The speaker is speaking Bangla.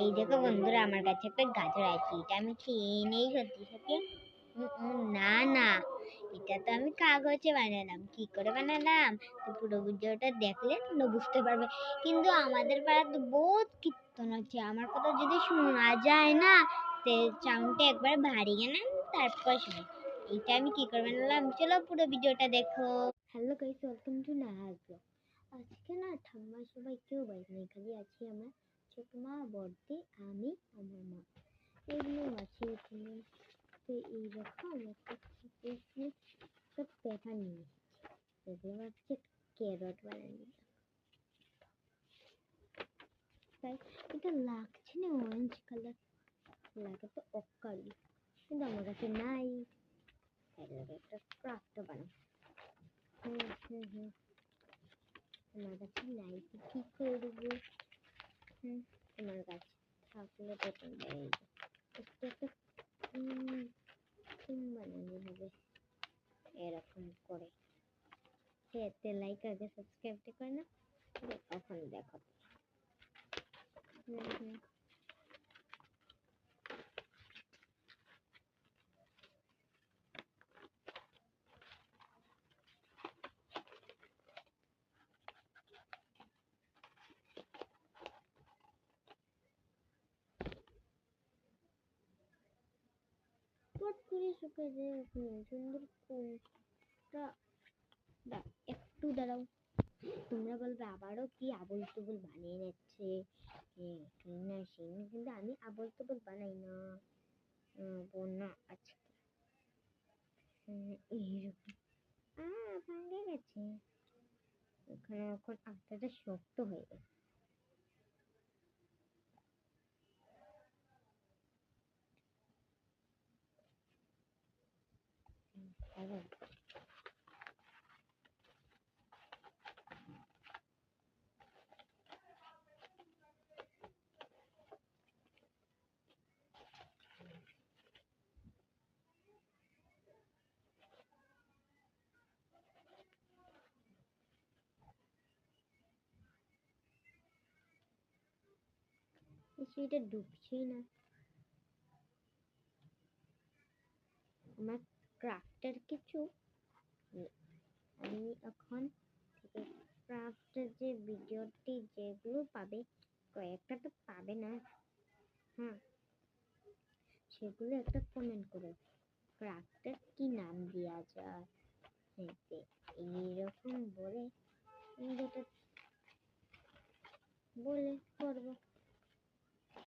এই দেখো বন্ধুরা, আমার কাছে একটা গাজর আছে। এটা আমি খেয়ে নেই সত্যি সত্যি। না না, এটা তো আমি কাগজে বানালাম। কি করে বানালাম তো পুরো ভিডিওটা দেখলে তোমরা বুঝতে পারবে। কিন্তু আমাদের পাড়ায় তো বহুত কীর্তন আছে, আমার কথা যদি শোনা যায় না তে সাউন্ডটা একবার বাড়িয়ে না, তারপর শুনে এইটা আমি কি করে বানালাম। চলো পুরো ভিডিওটা দেখো। Hello guys, welcome to Nahar blog. আজকে না ঠাম্মা সবাই কেউ বাইরে নেই, খালি আছি আমরা ছোট মা, বড়দি, আমি, আমার মা। এগুলো আছে এখানে। তো এইরকম একটা সব পেপার নিয়ে এসেছি। এগুলো হচ্ছে ক্যারট বানানো। তাই এটা লাগছে না অরেঞ্জ কালার, লাগে তো অক্কারি, কিন্তু আমার কাছে নাই। একটা ক্রাফট বানাই। আমার কাছে নাই তো কি করবো? তোমার কাছে থাকলে তো তোমরা একটা বানানো হবে এরকম করে। এতে লাইক আগে সাবস্ক্রাইবটা করে না, তখন দেখো। পট করে শুকিয়ে যায় সুন্দর কোনটা। একটু দাঁড়াও, তোমরা বলবে আবারও কি আবল তবল বানিয়ে নিচ্ছে না সেই, কিন্তু আমি আবল তবল বানাই না। বন্যা আজকে এইরকম ভাঙে গেছে, ওখানে এখন আস্তে শক্ত হয়ে গেছে। সেটা ডুবছেই না। আমার ক্রাফটের কিছু আমি এখন থেকে ক্রাফটের যে ভিডিওটি যেগুলো পাবে, কয়েকটা তো পাবে না, হ্যাঁ, সেগুলো একটা কমেন্ট করো ক্রাফটের কি নাম দেওয়া যায়। এইরকম বলে যেটা বলে করবো।